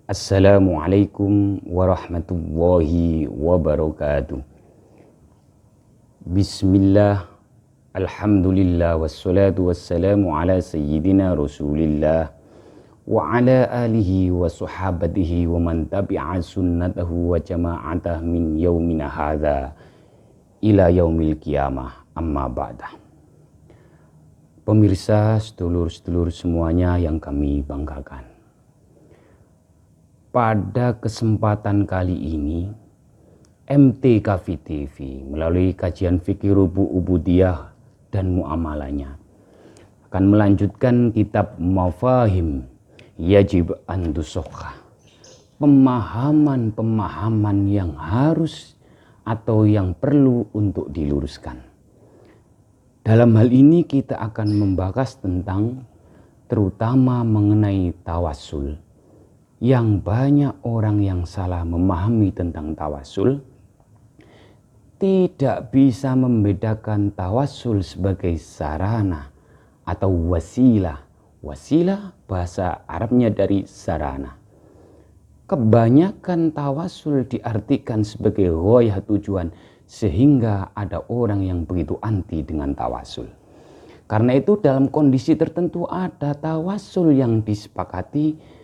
Assalamualaikum warahmatullahi wabarakatuh. Bismillah, alhamdulillah, wassalatu wassalamu ala sayyidina rasulillah wa ala alihi wa sahabatihi wa man tabi'a sunnatahu wa jama'atah min yaumina hadha ila yaumil qiyamah, amma ba'dah. Pemirsa, sedulur-sedulur semuanya yang kami banggakan, pada kesempatan kali ini MTKV TV melalui kajian fikih rubu ubudiyah dan muamalahnya akan melanjutkan kitab Mafahim Yajib an Tusokha, pemahaman-pemahaman yang harus atau yang perlu untuk diluruskan. Dalam hal ini kita akan membahas tentang terutama mengenai tawassul, yang banyak orang yang salah memahami tentang tawassul, tidak bisa membedakan tawassul sebagai sarana atau wasilah. Wasilah bahasa Arabnya dari sarana. Kebanyakan tawassul diartikan sebagai ghayah, tujuan, sehingga ada orang yang begitu anti dengan tawassul. Karena itu dalam kondisi tertentu ada tawassul yang disepakati,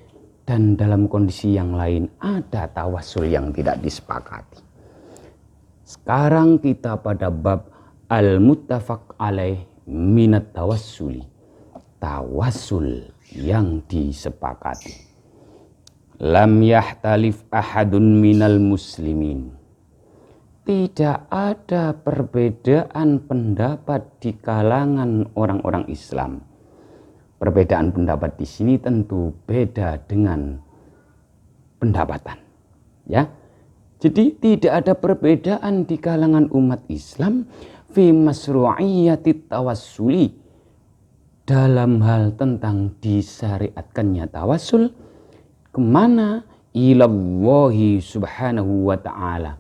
dan dalam kondisi yang lain ada tawassul yang tidak disepakati. Sekarang kita pada bab al-muttafaq alaih minat tawassuli, tawassul yang disepakati. Lam yahtalif ahadun minal muslimin, tidak ada perbedaan pendapat di kalangan orang-orang Islam. Perbedaan pendapat di sini tentu beda dengan pendapatan, ya. Jadi tidak ada perbedaan di kalangan umat Islam fi masru'iyyati tawassuli, dalam hal tentang disyariatkannya tawassul kemana? Ilallahi subhanahu wa ta'ala,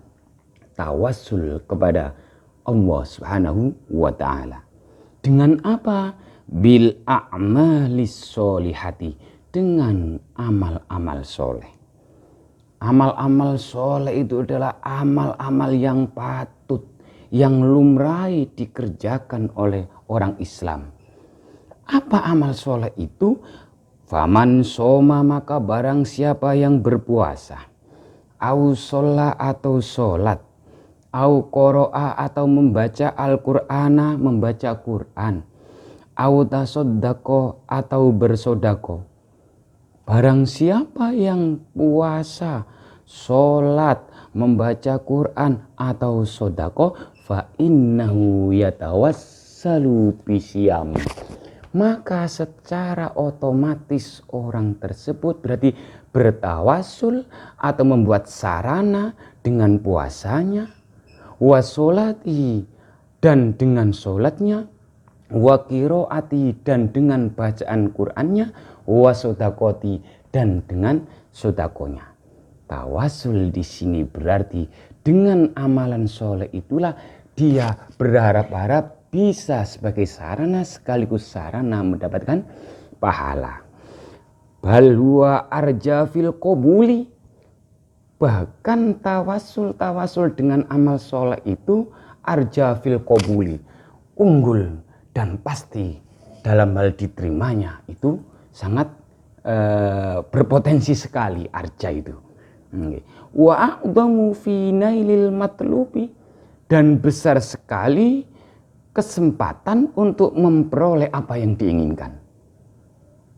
tawassul kepada Allah subhanahu wa ta'ala. Dengan apa? Bil a'malis solihati, dengan amal-amal soleh. Amal-amal soleh itu adalah amal-amal yang patut, yang lumrah dikerjakan oleh orang Islam. Apa amal soleh itu? Faman soma, maka barang siapa yang berpuasa, au sholla atau sholat, au qoro'a atau membaca Al-Qur'ana, membaca Quran, au tasoddaqo atau bersodako. Barang siapa yang puasa, sholat, membaca Quran atau sodako, fa innahu yatawassalu bisyam, maka secara otomatis orang tersebut berarti bertawassul atau membuat sarana dengan puasanya, wasolati, dan dengan sholatnya, wa qiraati, dan dengan bacaan Qur'annya, wa sodakoti, dan dengan sodakonya. Tawassul di sini berarti dengan amalan soleh itulah dia berharap-harap bisa sebagai sarana sekaligus sarana mendapatkan pahala. Bal huwa arja fil qabuli, bahkan tawassul dengan amal soleh itu arja fil qabuli, unggul dan pasti dalam hal diterimanya, itu sangat berpotensi sekali arja itu. Wa a'dhamu fi nailil matlubi, dan besar sekali kesempatan untuk memperoleh apa yang diinginkan.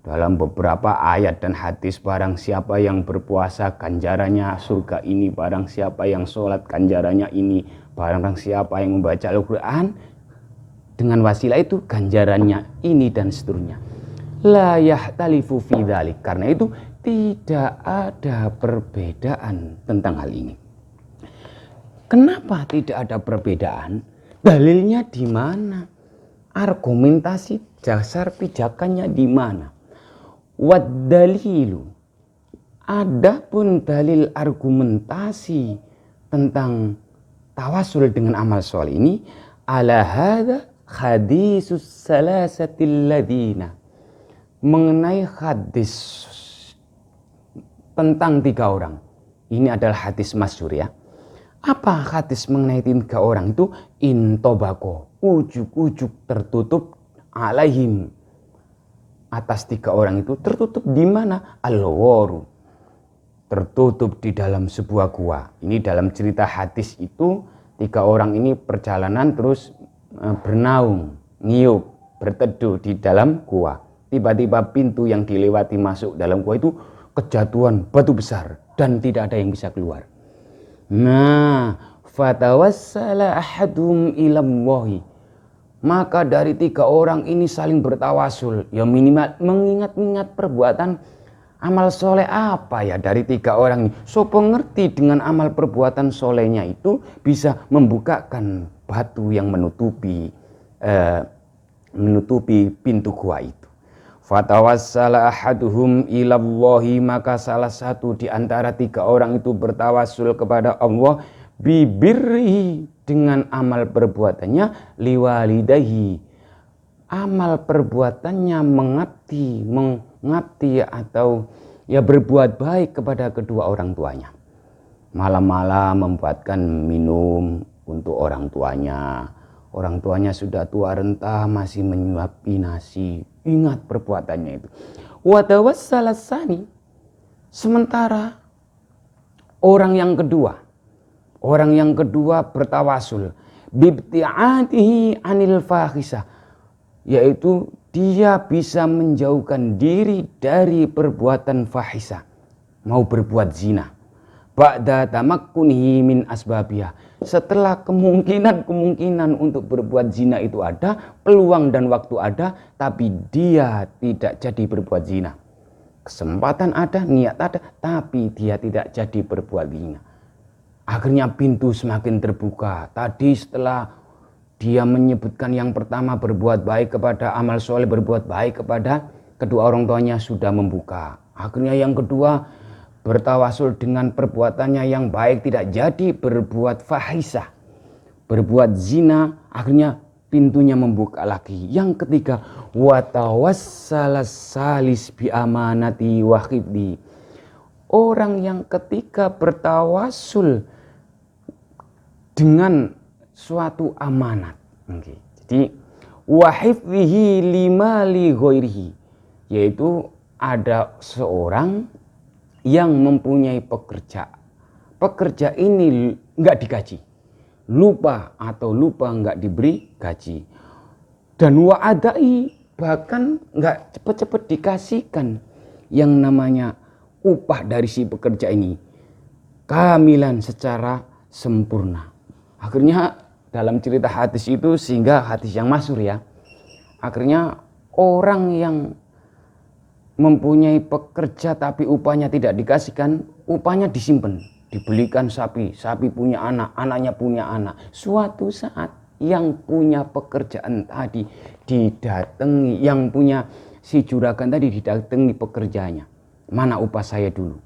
Dalam beberapa ayat dan hadis, barang siapa yang berpuasa ganjarannya surga ini, barang siapa yang sholat ganjarannya ini, barang siapa yang membaca Al-Quran dengan wasilah itu ganjarannya ini, dan seterusnya. La yahtalifu fi dzalik, karena itu tidak ada perbedaan tentang hal ini. Kenapa tidak ada perbedaan? Dalilnya di mana? Argumentasi dasar pijakannya di mana? Wad dalilu, adapun dalil argumentasi tentang tawassul dengan amal soleh ini, ala hadza hadisus salasatil ladina, mengenai hadis tentang 3 orang. Ini adalah hadis masyhur ya. Apa hadis mengenai 3 orang itu? Intobako, ujuk-ujuk tertutup alaihim, atas 3 orang itu tertutup di mana? Al-waru, tertutup di dalam sebuah gua. Ini dalam cerita hadis itu 3 orang ini perjalanan terus bernaung, ngiyup, berteduh di dalam gua. Tiba-tiba pintu yang dilewati masuk dalam gua itu kejatuhan batu besar dan tidak ada yang bisa keluar. Nah, fatawassala ahadum ilallahi. Maka dari 3 orang ini saling bertawasul. Ya minimal mengingat-ingat perbuatan amal soleh apa ya dari 3 orang ini. So pengerti dengan amal perbuatan solehnya itu bisa membukakan batu yang menutupi pintu gua itu. Fatawassala ahaduhum ilallahi, maka salah satu di antara 3 orang itu bertawasul kepada Allah bibirri, dengan amal perbuatannya, liwalidahi, amal perbuatannya mengabdi atau ya berbuat baik kepada kedua orang tuanya. Malam-malam membuatkan minum untuk orang tuanya. Orang tuanya sudah tua renta masih menyuapi nasi. Ingat perbuatannya itu. Wa tawassala tsani, sementara orang yang kedua bertawasul bibti'atihi anil fahisah, yaitu dia bisa menjauhkan diri dari perbuatan fahisah, mau berbuat zina. Ba'da tamakkunihi min asbabiyah, setelah kemungkinan untuk berbuat zina itu ada, peluang dan waktu ada, tapi dia tidak jadi berbuat zina. Kesempatan ada, niat ada, tapi dia tidak jadi berbuat zina. Akhirnya pintu semakin terbuka. Tadi setelah dia menyebutkan yang pertama berbuat baik kepada amal soleh, berbuat baik kepada kedua orang tuanya, sudah membuka. Akhirnya yang kedua bertawasul dengan perbuatannya yang baik, tidak jadi berbuat fahisah, berbuat zina, akhirnya pintunya membuka lagi. Yang ketiga, watawassalas salis bi amanati wa khiddi, orang yang ketiga bertawasul dengan suatu amanat. Jadi wa hifdhihi lima li ghairihi, yaitu ada seorang yang mempunyai pekerja ini nggak digaji, lupa nggak diberi gaji, dan wa'adai, bahkan nggak cepet-cepet dikasihkan yang namanya upah dari si pekerja ini kamilan, secara sempurna. Akhirnya dalam cerita hadis itu, sehingga hadis yang masyhur ya, akhirnya orang yang mempunyai pekerja tapi upahnya tidak dikasihkan, upahnya disimpan, dibelikan sapi, sapi punya anak, anaknya punya anak. Suatu saat yang punya pekerjaan tadi didatangi, yang punya si juragan tadi didatangi pekerjanya, mana upah saya dulu?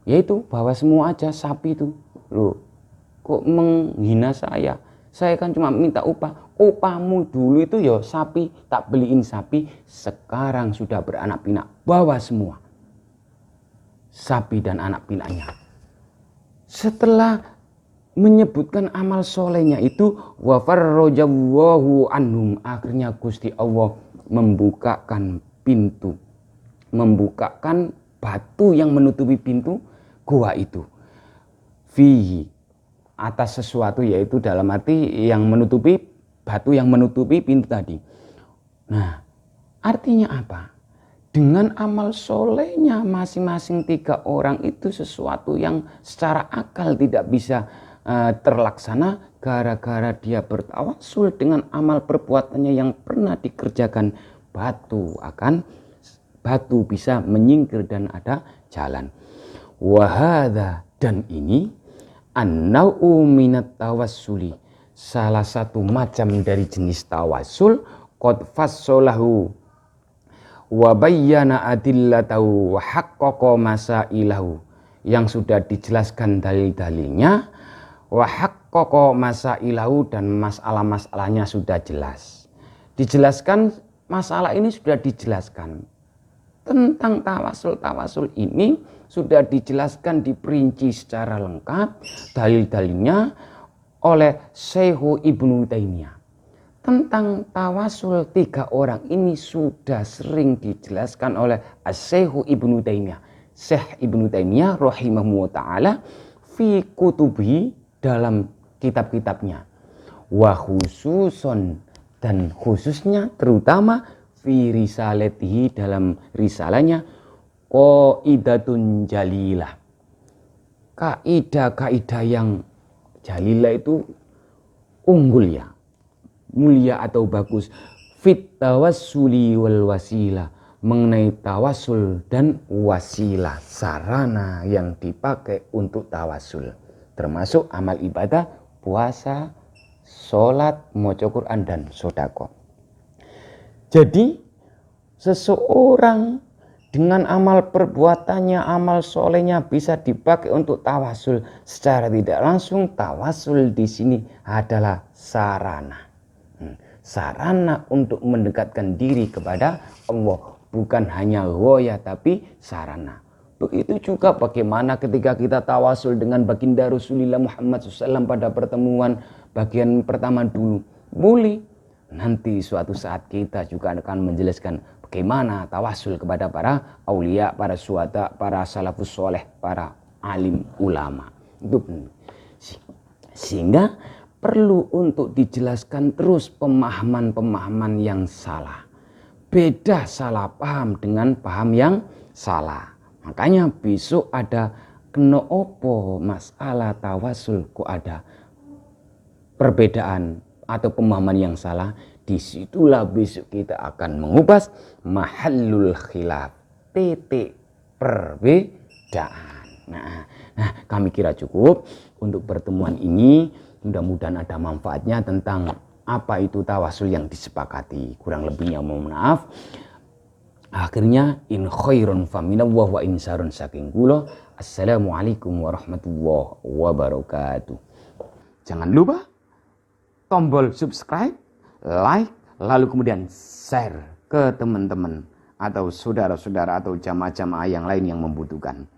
Yaitu bawa semua aja sapi itu. Loh, kok menghina saya? Saya kan cuma minta upah. Upahmu dulu itu ya sapi, tak beliin sapi, sekarang sudah beranak pinak, bawa semua sapi dan anak pinaknya. Setelah menyebutkan amal solehnya itu, wa farrajallahu anhum, akhirnya Gusti Allah membukakan pintu, membukakan batu yang menutupi pintu gua itu, fihi, atas sesuatu, yaitu dalam arti yang menutupi, batu yang menutupi pintu tadi. Nah, artinya apa? Dengan amal solehnya masing-masing 3 orang itu sesuatu yang secara akal tidak bisa terlaksana, gara-gara dia bertawasul dengan amal perbuatannya yang pernah dikerjakan, batu bisa menyingkir dan ada jalan. Wahada, dan ini an-nau'u minat tawassuli, salah satu macam dari jenis tawasul, qad fassalahu wa bayyana adillatahu wa haqqaqa masailahu, yang sudah dijelaskan dalil-dalilnya, wa haqqaqa masailahu, dan masalah-masalahnya sudah jelas. Dijelaskan, masalah ini sudah dijelaskan. Tentang tawasul ini sudah dijelaskan, diperinci secara lengkap dalil-dalilnya oleh Syekh Ibnu Taimiyah. Tentang tawasul 3 orang ini sudah sering dijelaskan oleh Syekh Ibnu Taimiyah. Syekh Ibnu Taimiyah rahimahullah ta'ala fi kutubi, dalam kitab-kitabnya. Wa khususon, dan khususnya terutama fi risalatihi, dalam risalahnya qaidatun jalilah. Kaidah-kaidah yang jalilah itu unggul ya, mulia atau bagus. Fit tawassuli wal wasilah, mengenai tawasul dan wasilah, sarana yang dipakai untuk tawasul, termasuk amal ibadah, puasa, sholat, maca Quran, dan sodako. Jadi seseorang dengan amal perbuatannya, amal solehnya bisa dipakai untuk tawasul secara tidak langsung. Tawasul di sini adalah sarana. Sarana untuk mendekatkan diri kepada Allah. Bukan hanya ghoya, tapi sarana. Begitu juga bagaimana ketika kita tawasul dengan baginda Rasulullah Muhammad SAW pada pertemuan bagian pertama dulu. Boleh. Nanti suatu saat kita juga akan menjelaskan bagaimana tawasul kepada para aulia, para syuhada, para salafus soleh, para alim ulama. Itu sehingga perlu untuk dijelaskan terus pemahaman-pemahaman yang salah. Beda salah paham dengan paham yang salah. Makanya besok ada kena opo masalah tawasul, kok ada perbedaan atau pemahaman yang salah. Disitulah besok kita akan mengupas mahallul khilaf, titik perbedaan. Nah, kami kira cukup untuk pertemuan ini. Mudah-mudahan ada manfaatnya tentang apa itu tawasul yang disepakati. Kurang lebihnya mohon maaf. Akhirnya in khairun faminallah wa in syarrun saking kula. Assalamualaikum warahmatullahi wabarakatuh. Jangan lupa tombol subscribe, like, lalu kemudian share ke teman-teman atau saudara-saudara atau jamaah-jamaah yang lain yang membutuhkan.